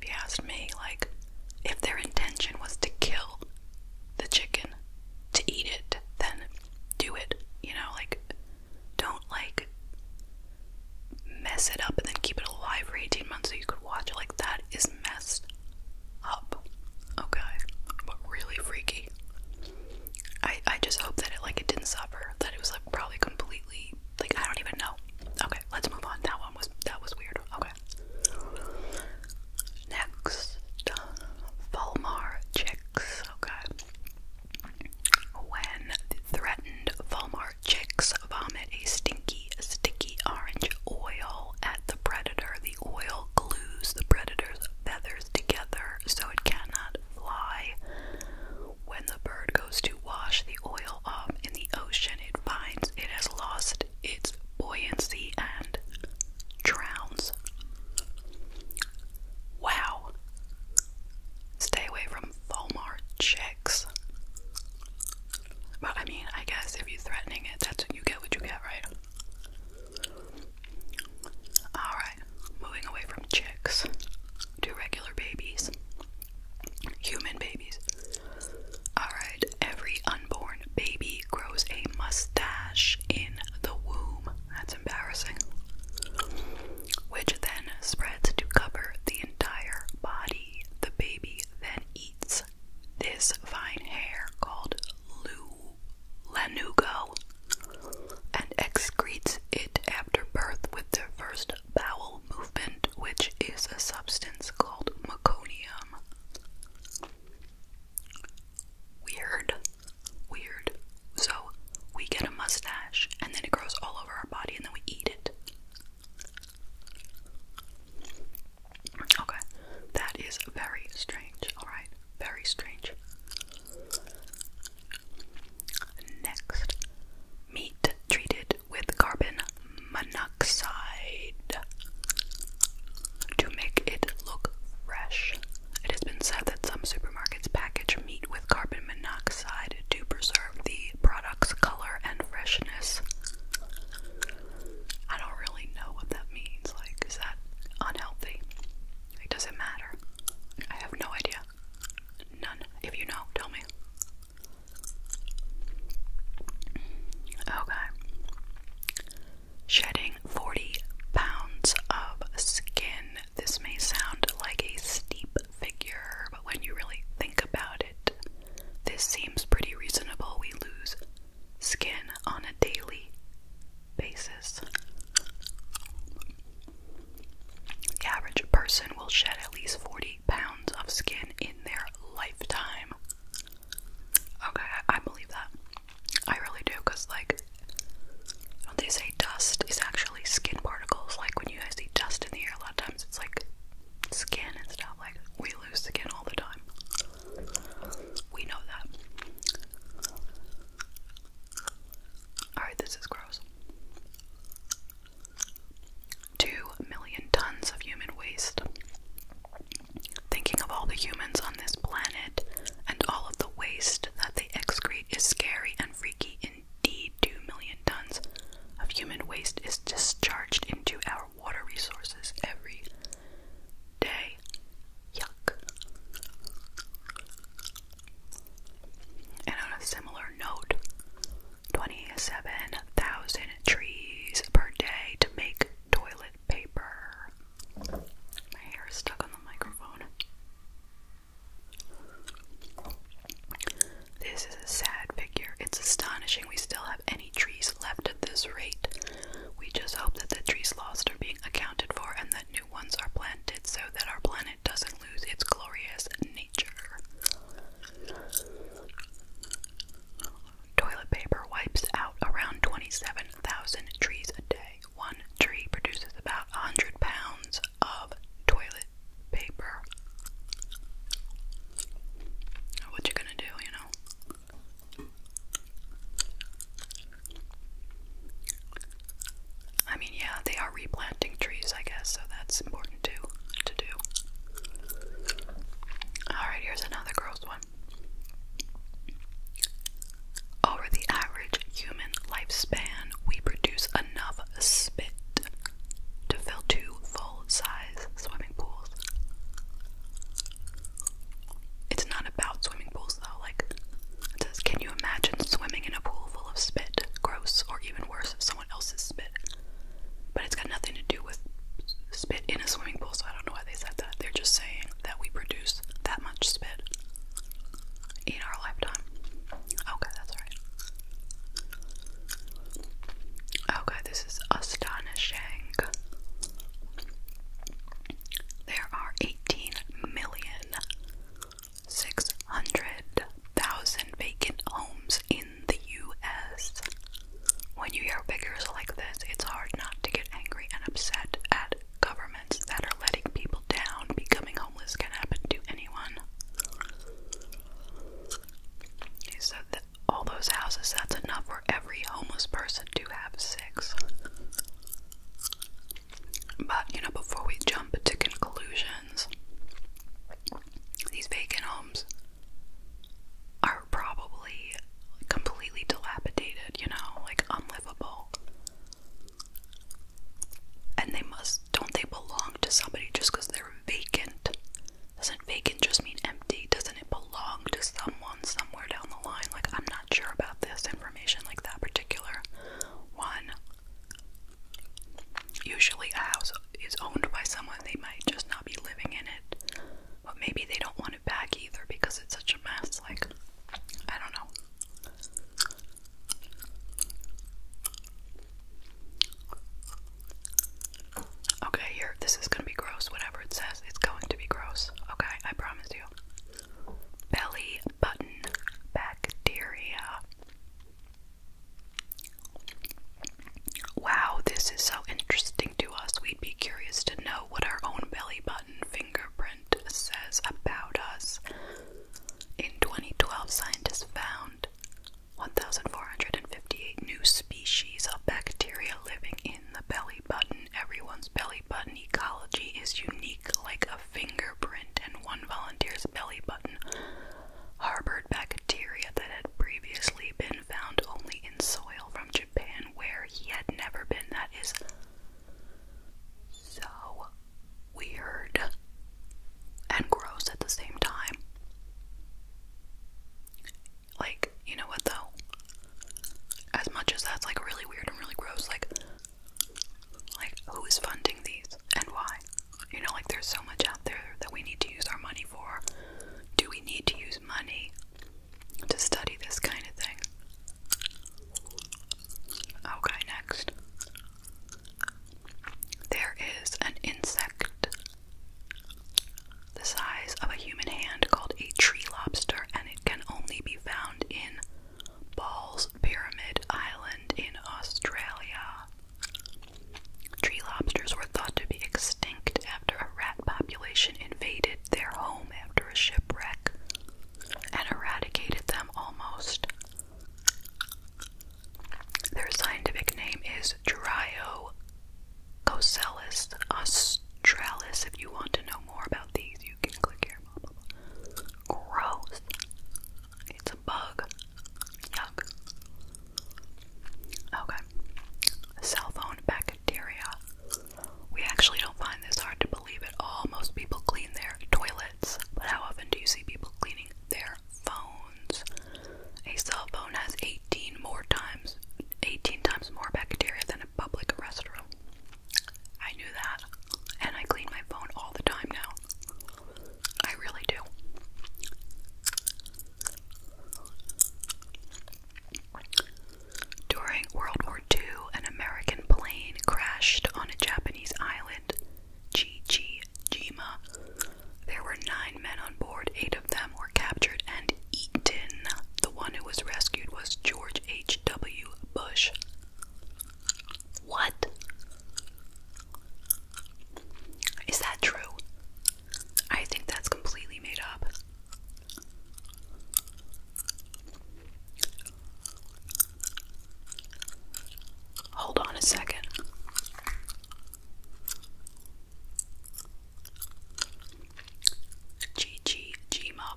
you asked me. Like, if their intention was to kill the chicken, to eat it, then do it, you know, like, don't, like, mess it up and then keep it alive for 18 months so you could watch it. Like, that is messed up, okay, but really freaky. I just hope that it didn't suffer, that it was, like, probably completely, like, I don't even know. Okay, let's move on. That was weird. Okay. Next, Volmar chicks. Okay. When threatened, Volmar chicks vomit a sticky orange oil at the predator. The oil glues the predator's feathers together so it cannot fly. When the bird goes to wash the oil off in the ocean, it finds it has lost its buoyancy and drowns. Wow. Stay away from Volmar chicks. But I mean, I guess if you're threatening it, that's what you get, right? Alright, moving away from chicks to regular babies. Human babies. Alright, every unborn baby grows a mustache in the womb. That's embarrassing. Which then spreads to cover the entire body. The baby then eats this fine hair called lanugo and excretes it after birth with their first bowel movement, which is a substance called meconium. Weird. So we get a mustache and then it grows all over our body and then we eat it. Okay, that is very strange. Alright, very strange. Next, meat treated with carbon monoxide to make it look fresh. It has been said that some supermarkets package meat with carbon monoxide to preserve the product's color and freshness. I don't really know what that means. Like, is that unhealthy? Like, does it matter? I have no idea. None. If you know, tell me. Okay. Shedding 40 pounds of skin. This may sound like a steep figure, but when you really think about it, this seems pretty reasonable. We lose skin on a daily basis. The average person will shed at least 40 pounds of skin in their lifetime. Okay, I believe that. I really do, because, like, when they say dust is actually skin particles, like when you guys see dust in the air, a lot of times it's like skin and stuff. Like, we lose skin all the time. We know that. Alright, this is gross. 2 million tons of human waste. Thinking of all the humans on this planet and all of the waste that they excrete is scary and freaky indeed. 2 million tons of human waste is discharged into our water resources every day. Yuck. And on a similar note, 27,000 trees per day to make toilet paper. My hair is stuck on the microphone. This is a sad figure. It's astonishing we still have any trees left at this rate. We just hope that the trees lost are being accounted for and that new ones are planted so that our planet doesn't lose its glorious nature. Toilet paper wipes out around maybe they don't want it back either because it's such a mess. Like, I don't know. Okay, here, this is gonna be gross. Whatever it says, it's going to be gross. Okay, I promise you. Belly button bacteria. Wow, this is so interesting to us. We'd be curious to know what our own belly button fingerprint says about us. In 2012, scientists found 1,458 new species of bacteria living in the belly button. Everyone's belly button ecology is unique like a fingerprint, and one volunteer's belly button harbored bacteria that had previously been found only in soil from Japan, where he had never been. That is so weird and gross at the same time. Like, you know what though? As much as that's like really weird and really gross, like who is funding these and why? You know, like there's so much out there that we need to use our money for. Do we need to use money to study this kind of thing? Okay, next. There is an insect the size of a human hand called a tree lobster, and it can only be found in Ball's Pyramid Island in Australia. Tree lobsters were thought to be extinct after a rat population invaded their home after a shipwreck and eradicated them almost. Their scientific name is Dryococellus australis. If you want to know more about these, you can click here. Gross. It's a bug. Yuck. Okay. Cell phone bacteria. We actually don't find this hard to believe at all. Most people clean their toilets, but how often do you see people cleaning their phones? A cell phone has 18 times more bacteria than a public restroom. I knew that, and I clean my phone all the time now. I really do. During World War II, an American plane crashed on a Japanese island, Jima. There were 9 men on board. 8 of them were captured and eaten. The one who was rescued was George H.W. Bush. What? Is that true? I think that's completely made up. Hold on a second. Jima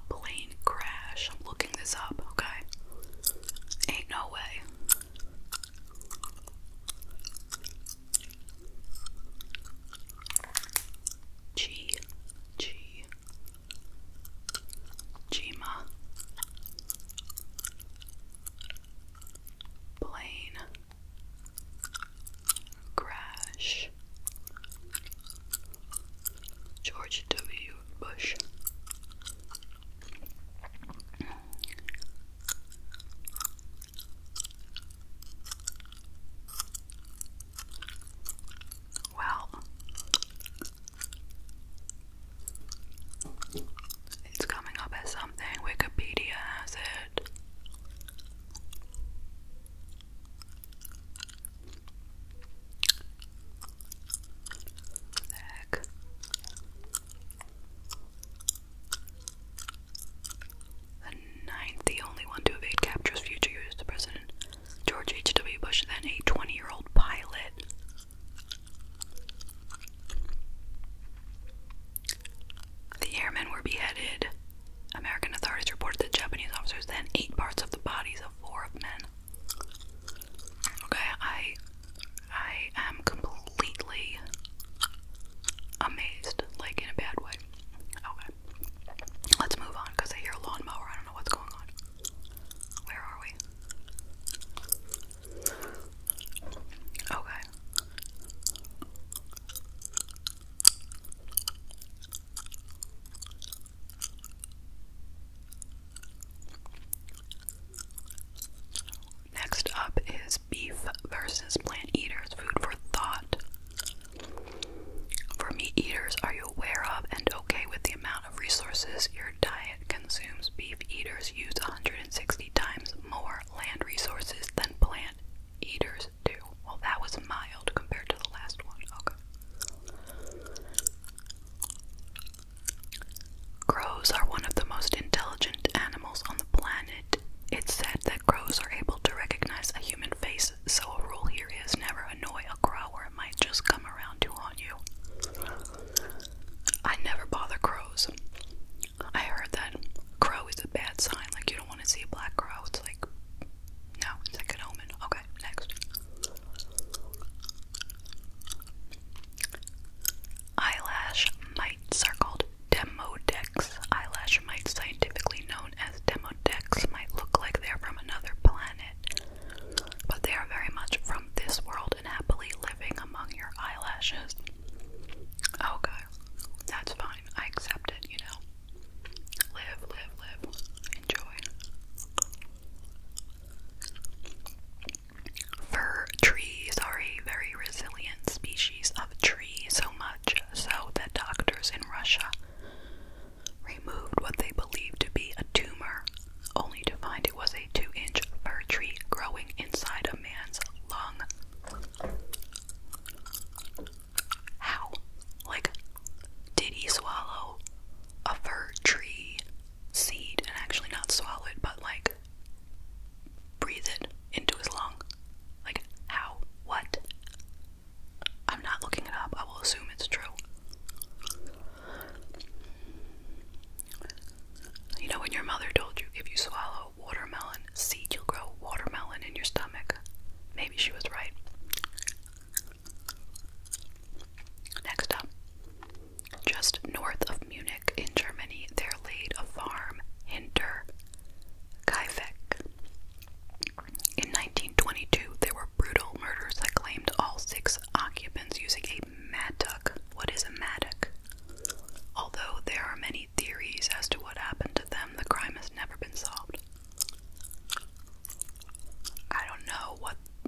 your diet consumes, beef eaters use 160 times more land resources than plant eaters do. Well, that was mild compared to the last one. Okay. Crows are one of the most intelligent animals on the planet. It's said that crows are able to recognize a human face, so a rule here is never annoy a crow or it might just come around to haunt you. I never bother crows. I heard that crow is a bad sign, like you don't want to see a black crow. It's like, no, it's like an omen. Okay, next. Eyelash mites are called demodex. Eyelash mites, scientifically known as demodex, might look like they're from another planet, but they are very much from this world and happily living among your eyelashes. Okay, that's fine. I accept it, you know. Live, live, live. Enjoy. Fir trees are a very resilient species of tree, so much so that doctors in Russia removed what they believed to be a tumor, only to find it was a 2-inch fir tree growing inside a man's lung. How? Like, did he swallow a fir tree seed and actually not swallow it, but like breathe it into his lung? Like, how? What? I'm not looking it up. I will assume it's true. You know, when your mother told you if you swallow watermelon seed, you'll grow watermelon in your stomach. Maybe she was right. Next up, just north of Munich in Germany, there laid a farm, Hinterkaifeck. In 1922, there were brutal murders that claimed all 6 occupants using a mattock. What is a mattock? Although there are many theories as to what happened to them, the crime has never been solved. I don't know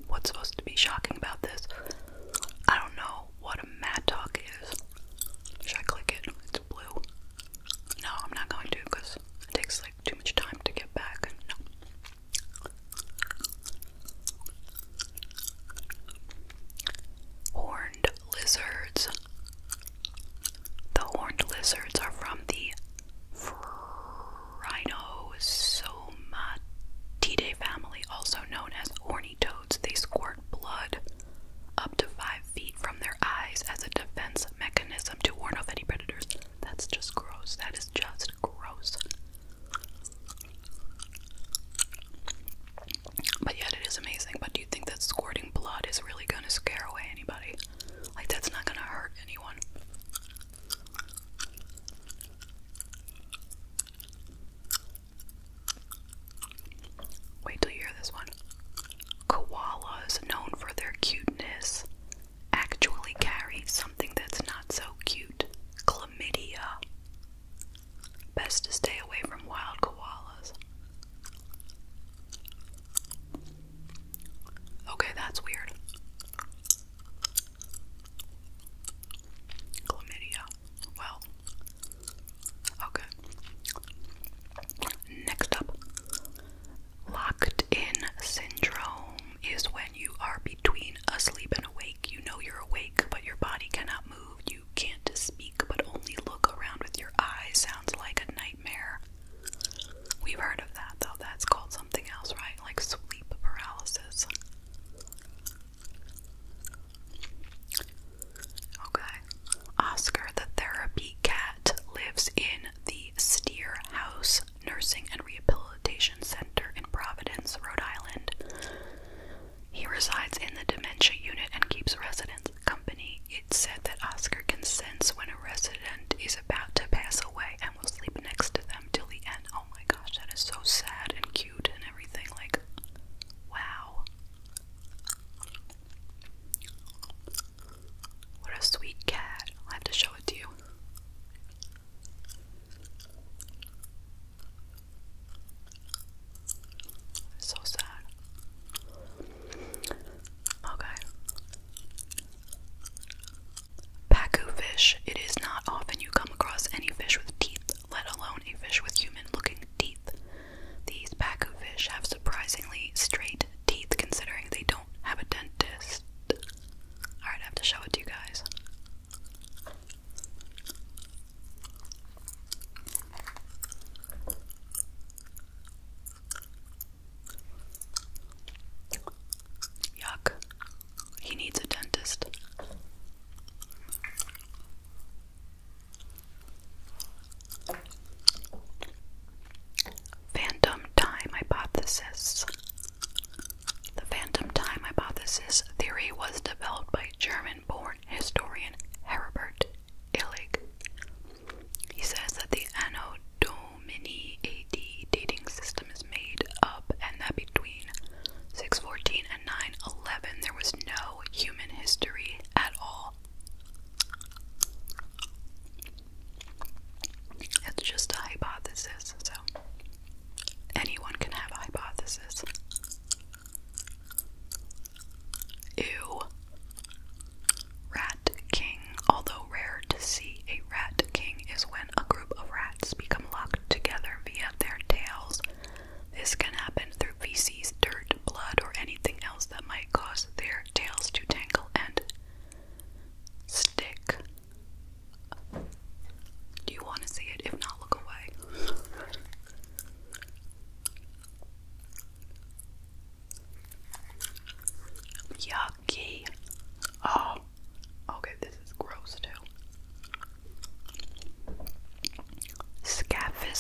what's supposed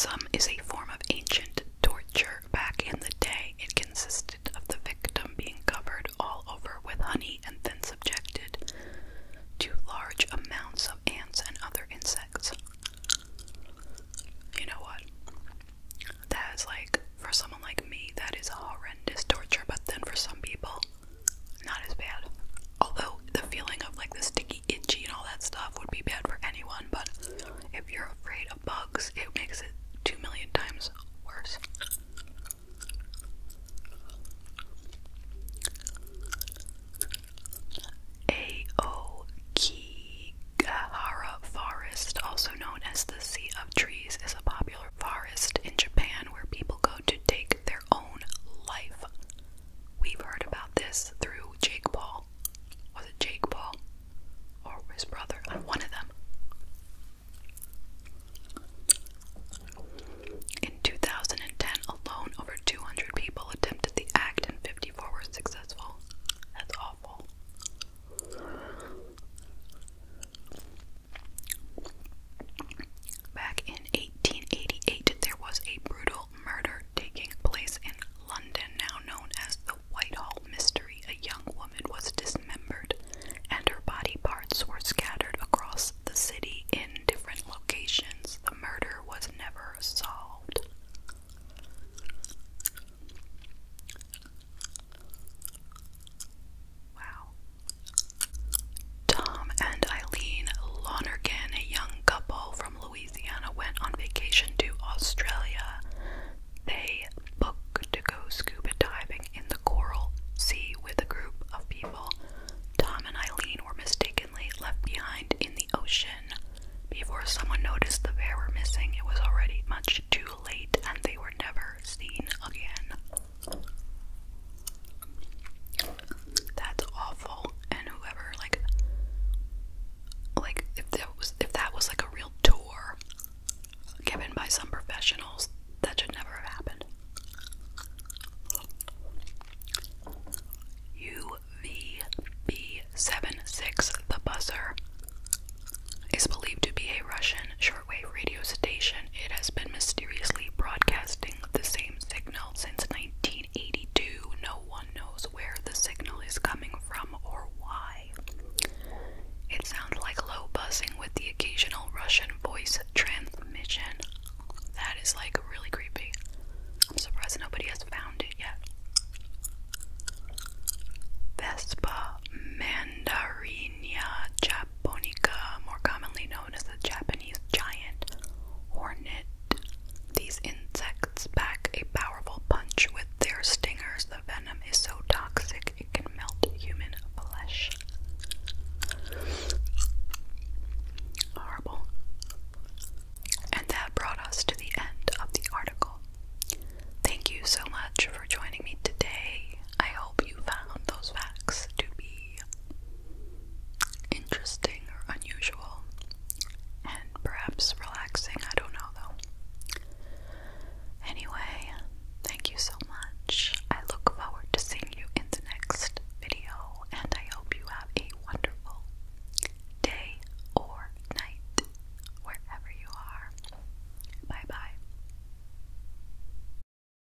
some is a form of ancient torture back in the